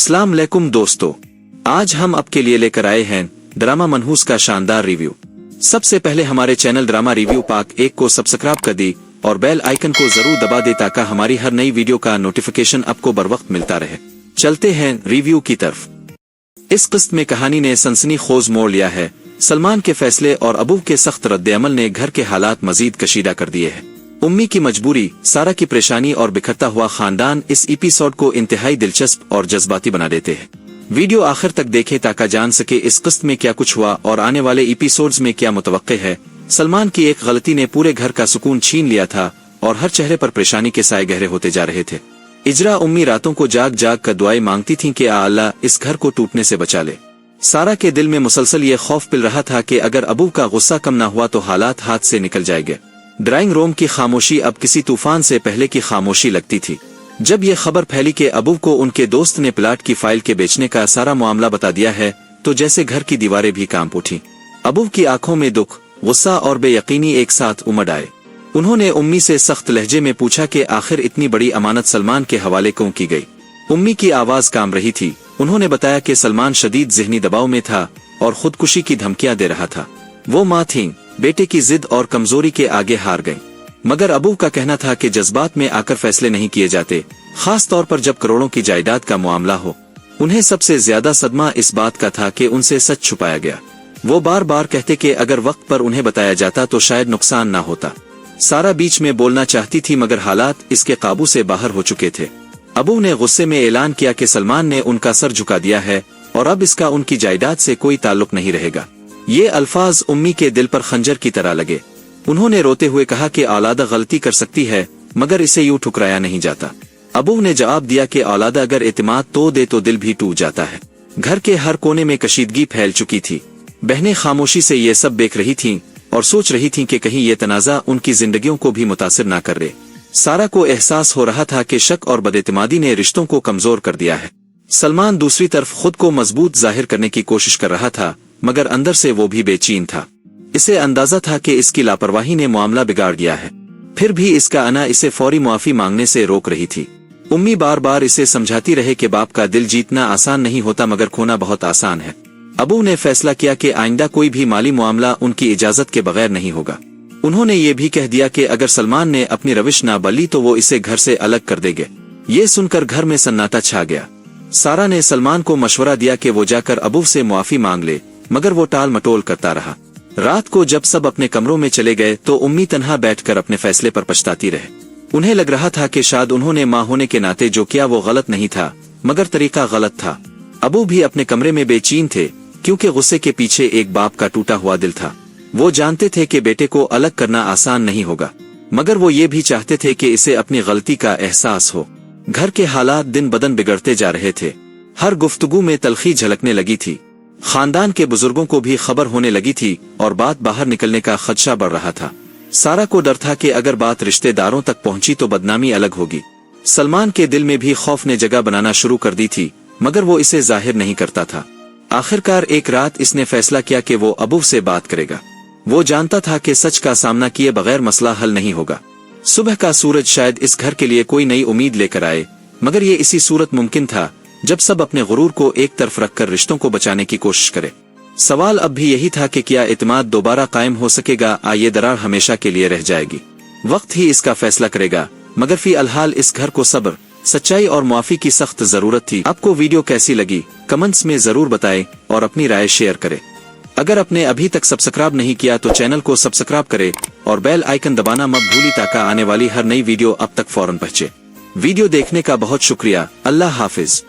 अस्सलाम वालेकुम दोस्तों, आज हम आपके लिए लेकर आए हैं ड्रामा मनहूस का शानदार रिव्यू। सबसे पहले हमारे चैनल ड्रामा रिव्यू पार्ट 1 को सब्सक्राइब कर दी और बेल आइकन को जरूर दबा दे ताकि हमारी हर नई वीडियो का नोटिफिकेशन आपको बर वक्त मिलता रहे। चलते हैं रिव्यू की तरफ। इस किस्त में कहानी ने सनसनीखेज मोड़ लिया है। सलमान के फैसले और अबू के सख्त रद्द-ए-अमल ने घर के हालात मजीद कशीदा कर दिए हैं। उम्मी की मजबूरी, सारा की परेशानी और बिखरता हुआ खानदान इस एपिसोड को इंतहाई दिलचस्प और जज्बाती बना देते हैं। वीडियो आखिर तक देखें ताकि जान सके इस किस्त में क्या कुछ हुआ और आने वाले एपिसोड्स में क्या मुतवक्के है। सलमान की एक गलती ने पूरे घर का सुकून छीन लिया था और हर चेहरे पर परेशानी के साए गहरे होते जा रहे थे। इजरा उम्मी रातों को जाग जाग कर दुआएं मांगती थीं कि आ अल्लाह इस घर को टूटने से बचा ले। सारा के दिल में मुसलसल ये खौफ पिल रहा था कि अगर अबू का गुस्सा कम ना हुआ तो हालात हाथ से निकल जाएंगे। ड्राइंग रूम की खामोशी अब किसी तूफान से पहले की खामोशी लगती थी। जब ये खबर फैली कि अबू को उनके दोस्त ने प्लाट की फाइल के बेचने का सारा मामला बता दिया है तो जैसे घर की दीवारें भी कांप उठी। अबू की आंखों में दुख, गुस्सा और बेयकीनी एक साथ उमड़ आए। उन्होंने उम्मी से सख्त लहजे में पूछा कि आखिर इतनी बड़ी अमानत सलमान के हवाले क्यों की गई। उम्मी की आवाज काम रही थी। उन्होंने बताया कि सलमान शदीद ज़हनी दबाव में था और खुदकुशी की धमकियां दे रहा था। वो माँ थीं, बेटे की जिद और कमजोरी के आगे हार गईं। मगर अबू का कहना था कि जज्बात में आकर फैसले नहीं किए जाते, खास तौर पर जब करोड़ों की जायदाद का मामला हो। उन्हें सबसे ज्यादा सदमा इस बात का था कि उनसे सच छुपाया गया। वो बार बार कहते कि अगर वक्त पर उन्हें बताया जाता तो शायद नुकसान ना होता। सारा बीच में बोलना चाहती थी मगर हालात इसके काबू से बाहर हो चुके थे। अबू ने गुस्से में ऐलान किया कि सलमान ने उनका सर झुका दिया है और अब इसका उनकी जायदाद से कोई ताल्लुक नहीं रहेगा। ये अल्फाज उम्मी के दिल पर खंजर की तरह लगे। उन्होंने रोते हुए कहा कि औलादा गलती कर सकती है मगर इसे यूं ठुकराया नहीं जाता। अबू ने जवाब दिया कि औलादा अगर एतमाद तो दे तो दिल भी टूट जाता है। घर के हर कोने में कशीदगी फैल चुकी थी। बहनें खामोशी से ये सब देख रही थीं और सोच रही थीं कि कहीं ये तनाज़ा उनकी जिंदगियों को भी मुतासिर ना कर दे। सारा को एहसास हो रहा था कि शक और बदएतमादी ने रिश्तों को कमजोर कर दिया है। सलमान दूसरी तरफ खुद को मजबूत जाहिर करने की कोशिश कर रहा था मगर अंदर से वो भी बेचैन था। इसे अंदाजा था कि इसकी लापरवाही ने मामला बिगाड़ दिया है। फिर भी इसका अना इसे फौरी मुआफी मांगने से रोक रही थी। उम्मी बार बार इसे समझाती रहे कि बाप का दिल जीतना आसान नहीं होता मगर खोना बहुत आसान है। अबू ने फैसला किया कि आइंदा कोई भी माली मामला उनकी इजाजत के बगैर नहीं होगा। उन्होंने ये भी कह दिया कि अगर सलमान ने अपनी रविश ना बदली तो वो इसे घर से अलग कर देंगे। ये सुनकर घर में सन्नाटा छा गया। सारा ने सलमान को मशवरा दिया कि वो जाकर अबू से मुआफी मांग ले मगर वो टाल मटोल करता रहा। रात को जब सब अपने कमरों में चले गए तो उम्मी तन्हा बैठकर अपने फैसले पर पछताती रहे। उन्हें लग रहा था कि शायद उन्होंने माँ होने के नाते जो किया वो गलत नहीं था मगर तरीका गलत था। अबू भी अपने कमरे में बेचैन थे क्योंकि गुस्से के पीछे एक बाप का टूटा हुआ दिल था। वो जानते थे कि बेटे को अलग करना आसान नहीं होगा मगर वो ये भी चाहते थे कि इसे अपनी गलती का एहसास हो। घर के हालात दिन बदन बिगड़ते जा रहे थे। हर गुफ्तगू में तलखी झलकने लगी थी। खानदान के बुजुर्गों को भी खबर होने लगी थी और बात बाहर निकलने का खदशा बढ़ रहा था। सारा को डर था कि अगर बात रिश्तेदारों तक पहुंची तो बदनामी अलग होगी। सलमान के दिल में भी खौफ ने जगह बनाना शुरू कर दी थी मगर वो इसे जाहिर नहीं करता था। आखिरकार एक रात इसने फैसला किया कि वो अबू से बात करेगा। वो जानता था कि सच का सामना किए बगैर मसला हल नहीं होगा। सुबह का सूरज शायद इस घर के लिए कोई नई उम्मीद लेकर आए मगर ये इसी सूरत मुमकिन था जब सब अपने गुरूर को एक तरफ रखकर रिश्तों को बचाने की कोशिश करे। सवाल अब भी यही था कि क्या एतमाद दोबारा कायम हो सकेगा या ये दरार हमेशा के लिए रह जाएगी। वक्त ही इसका फैसला करेगा मगर फिलहाल इस घर को सब्र, सच्चाई और मुआफी की सख्त जरूरत थी। आपको वीडियो कैसी लगी कमेंट्स में जरूर बताएं और अपनी राय शेयर करें। अगर आपने अभी तक सब्सक्राइब नहीं किया तो चैनल को सब्सक्राइब करें और बेल आइकन दबाना मत भूलिए ताकि आने वाली हर नई वीडियो अब तक फौरन पहुंचे। वीडियो देखने का बहुत शुक्रिया। अल्लाह हाफिज।